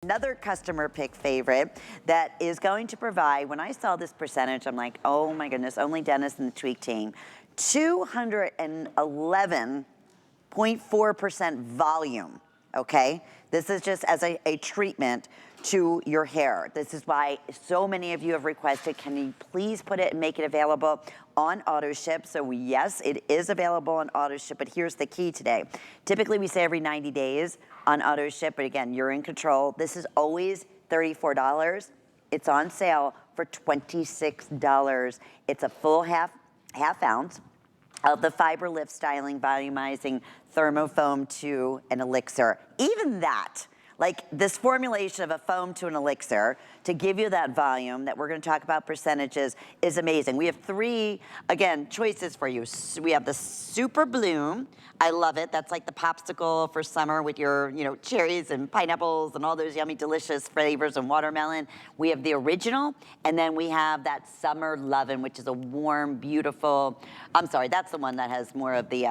Another customer pick favorite that is going to provide, when I saw this percentage, I'm like, oh my goodness, only Dennis and the Tweak team, 211.4% volume, okay? This is just as a treatment to your hair. This is why so many of you have requested, can you please put it and make it available on auto ship? So yes, it is available on auto ship, but here's the key today. Typically we say every 90 days on auto ship, but again, you're in control. This is always $34. It's on sale for $26. It's a full half ounce of the Fiber Lift Styling Volumizing ThermoFoamtoElixir. Even that, like this formulation of a foam to an elixir to give you that volume that we're gonna talk about percentages is amazing. We have three, again, choices for you. So we have the Super Bloom. I love it. That's like the popsicle for summer with your, cherries and pineapples and all those yummy, delicious flavors and watermelon. We have the original, and then we have that Summer Lovin, which is a warm, beautiful, I'm sorry, that's the one that has more of the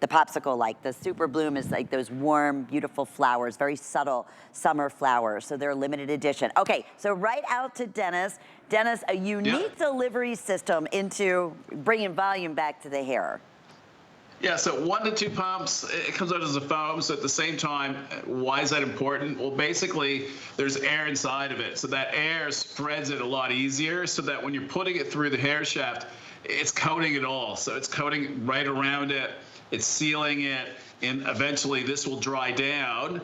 popsicle. Like the Super Bloom is like those warm, beautiful flowers, very subtle summer flowers. So they're a limited edition. Okay, so right out to Dennis. Dennis, a unique delivery system into bringing volume back to the hair. Yeah, so 1 to 2 pumps, it comes out as a foam. So at the same time, why is that important? Well, basically, there's air inside of it. So that air spreads it a lot easier so that when you're putting it through the hair shaft, it's coating it all. So it's coating right around it. It's sealing it, and eventually this will dry down.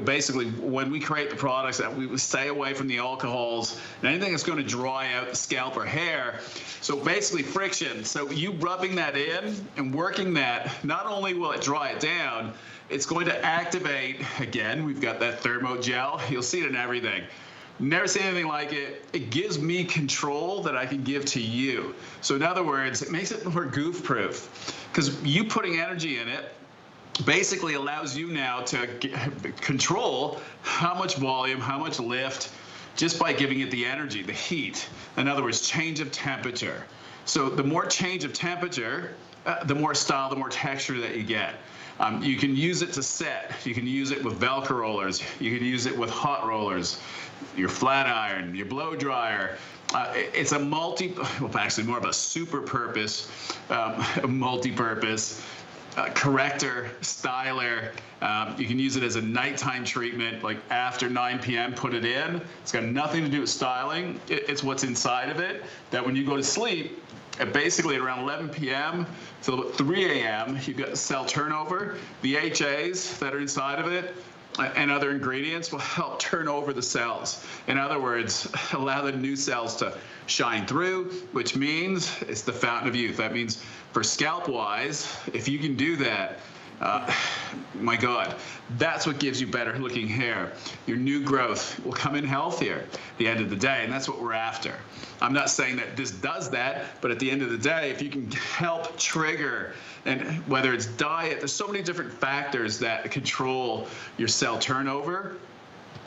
Basically, when we create the products, that we stay away from the alcohols and anything that's going to dry out the scalp or hair. So basically, friction. So you rubbing that in and working that, not only will it dry it down, it's going to activate. Again, we've got that ThermoGel. You'll see it in everything. Never seen anything like it. It gives me control that I can give to you. So in other words, it makes it more goof-proof, because you putting energy in it basically allows you now to control how much volume, how much lift, just by giving it the energy, the heat. In other words, change of temperature. So the more change of temperature, the more style, the more texture that you get. You can use it to set. You can use it with Velcro rollers. You can use it with hot rollers, your flat iron, your blow dryer. It's a actually more of a super purpose, multi-purpose corrector, styler. You can use it as a nighttime treatment, like after 9 p.m., put it in. It's got nothing to do with styling. It's what's inside of it that when you go to sleep, basically at around 11 p.m. till about 3 a.m., you've got cell turnover. The HAs that are inside of it and other ingredients will help turn over the cells. In other words, allow the new cells to shine through, which means it's the fountain of youth. That means for scalp-wise, if you can do that, my God, that's what gives you better looking hair. Your new growth will come in healthier at the end of the day, and that's what we're after. I'm not saying that this does that, but at the end of the day, if you can help trigger, and whether it's diet, there's so many different factors that control your cell turnover.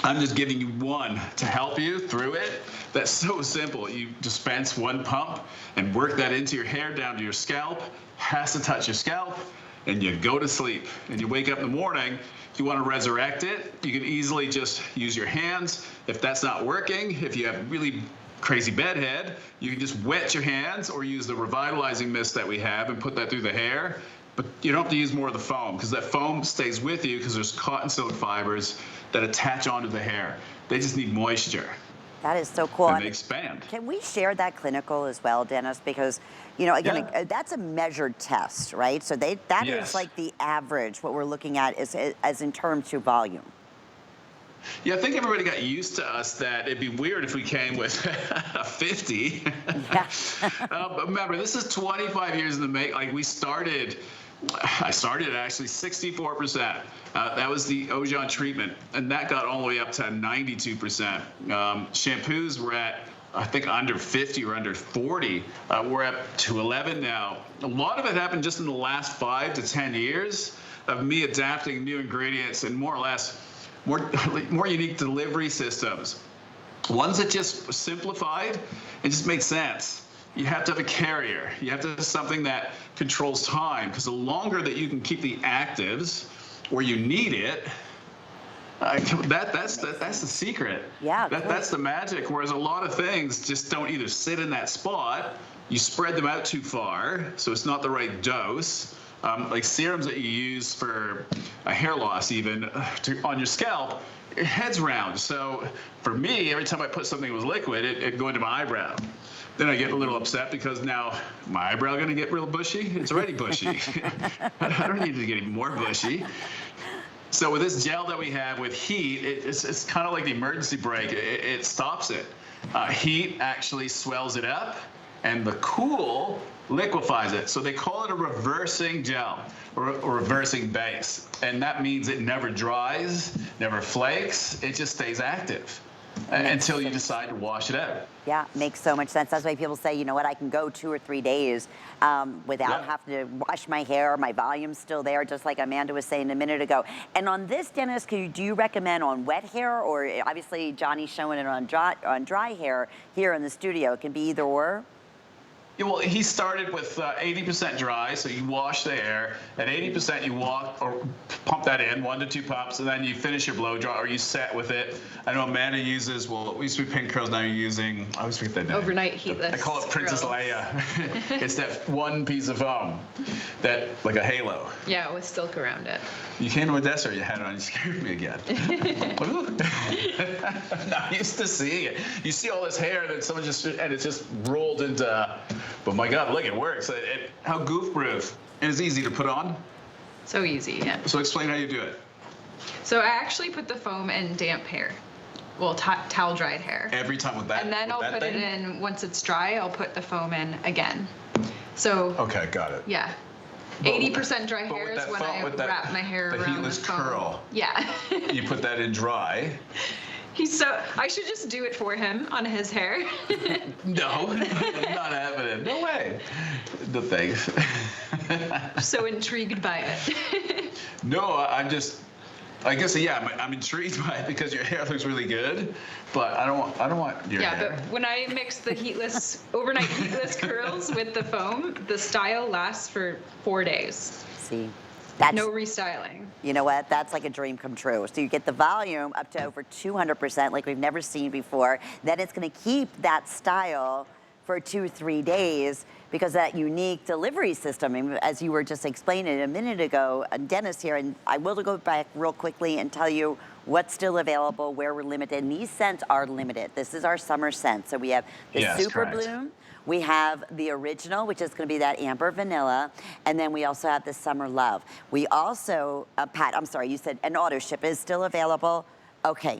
I'm just giving you one to help you through it. That's so simple. You dispense 1 pump and work that into your hair down to your scalp, has to touch your scalp, and you go to sleep. And you wake up in the morning, if you want to resurrect it, you can easily just use your hands. If that's not working, if you have really crazy bedhead, you can just wet your hands or use the revitalizing mist that we have and put that through the hair. But you don't have to use more of the foam, because that foam stays with you because there's cotton silk fibers that attach onto the hair. They just need moisture. That is so cool. And they expand. Can we share that clinical as well, Dennis? Because, again, that's a measured test, right? So that is like the average, what we're looking at is as in terms to volume. Yeah, I think everybody got used to us that it'd be weird if we came with a 50. Yeah. But remember, this is 25 years in the make. Like I started at actually 64%. That was the Ojon treatment, and that got all the way up to 92%. Shampoos were at, I think, under 50 or under 40. We're up to 11 now. A lot of it happened just in the last 5 to 10 years of me adapting new ingredients and more or less more unique delivery systems. Ones that just simplified and just made sense. You have to have a carrier. You have to have something that controls time, because the longer that you can keep the actives where you need it, That's the secret. Yeah, That's the magic. Whereas a lot of things just don't either sit in that spot. You spread them out too far, so it's not the right dose. Like serums that you use for hair loss, even on your scalp, your head's round. So for me, every time I put something that was liquid, it'd go into my eyebrow. Then I get a little upset because now my eyebrow gonna get real bushy. It's already bushy. I don't need to get even more bushy. So with this gel that we have with heat, it's kind of like the emergency brake. It stops it. Heat actually swells it up, and the cool liquefies it. So they call it a reversing gel or a reversing base. And that means it never dries, never flakes. It just stays active until you decide to wash it out. Yeah, makes so much sense. That's why people say, you know what, I can go 2 or 3 days without having to wash my hair. My volume's still there, just like Amanda was saying a minute ago. And on this, Dennis, do you recommend on wet hair, or obviously Johnny's showing it on dry hair here in the studio? It can be either or. Yeah, well, he started with 80% dry, so you wash the hair. At 80%, you walk or pump that in, 1 to 2 pumps, and then you finish your blow dry, or you set with it. I know Amanda uses, well, we used to be pink curls, now you're using, I always forget that name. Overnight heatless. I call it Princess curls. Leia. It's that one piece of foam, that like a halo. Yeah, with silk around it. You came to Odessa, you had it on, you scared me again. I'm not used to seeing it. You see all this hair that someone just, and it's just rolled into, but my God, look, it works. How goof-proof. And it's easy to put on. So easy, yeah. So explain how you do it. So I actually put the foam in damp hair. Well, towel dried hair. Every time with that. And then I'll put it in, once it's dry, I'll put the foam in again. So. Okay, got it. Yeah. 80% dry hair is when I wrap my hair around the heatless foam. curl. Yeah. You put that in dry. I should just do it for him on his hair. No, not happening. No way. The thing. So intrigued by it. No, I guess, yeah, I'm intrigued by it because your hair looks really good, but I don't want your hair. Yeah, but when I mix the overnight heatless curls with the foam, the style lasts for 4 days. See. No restyling. You know what? That's like a dream come true. So you get the volume up to over 200%, like we've never seen before. Then it's going to keep that style for 2-3 days because that unique delivery system, and as you were just explaining a minute ago, Dennis here, and I will go back real quickly and tell you what's still available, where we're limited, and these scents are limited. This is our summer scent. So we have the Super Bloom. We have the original, which is going to be that amber vanilla, and then we also have the Summer Love. We also, Pat, I'm sorry, you said an auto ship is still available. Okay.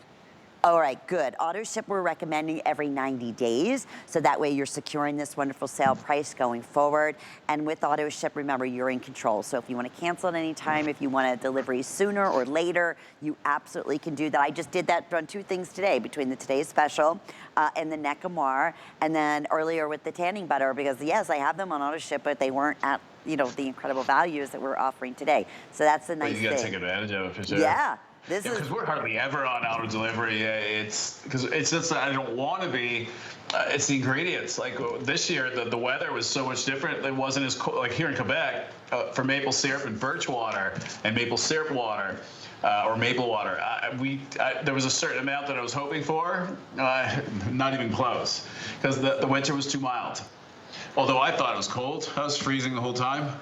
All right, good. Auto ship we're recommending every 90 days, so that way you're securing this wonderful sale price going forward. And with auto ship, remember, you're in control. So if you want to cancel at any time, if you want a delivery sooner or later, you absolutely can do that. I just did that on 2 things today, between the Today's Special and the Necamar, and then earlier with the tanning butter, because yes, I have them on auto ship, but they weren't at the incredible values that we're offering today. So that's the nice thing. You got to take advantage of it for sure. Yeah. Because we're hardly ever on auto delivery. It's just that I don't want to be. It's the ingredients. Like this year, the weather was so much different. It wasn't as cold. Like here in Quebec, for maple syrup and birch water and maple syrup water. Or maple water. There was a certain amount that I was hoping for, not even close, because the winter was too mild. Although I thought it was cold. I was freezing the whole time.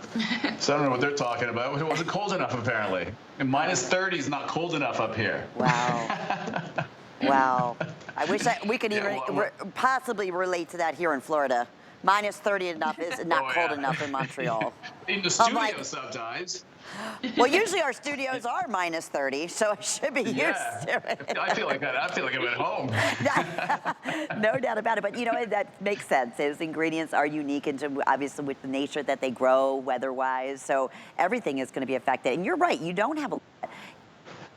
So I don't know what they're talking about. It wasn't cold enough, apparently. And minus 30 is not cold enough up here. Wow. Wow. I wish we could even possibly relate to that here in Florida. Minus 30 enough is not cold enough in Montreal. In the studio sometimes. Well, usually our studios are minus 30, so I should be used to it. I feel like that. I feel like I'm at home. No doubt about it. But you know, that makes sense. Those ingredients are unique, and obviously with the nature that they grow weather-wise, so everything is going to be affected. And you're right, you don't have a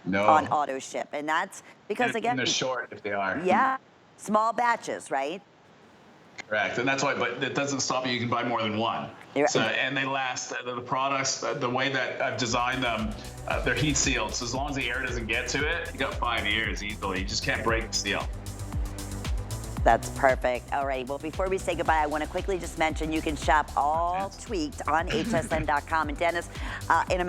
lot on auto ship, and that's because, again, they're short if they are. Yeah, small batches, right? Correct, and that's why. But it doesn't stop you. You can buy more than one. So, and they last. The products, the way that I've designed them, they're heat sealed. So as long as the air doesn't get to it, you got 5 years easily. You just can't break the seal. That's perfect. All right. Well, before we say goodbye, I want to quickly just mention you can shop all Tweaked on hsn.com. And Dennis, in a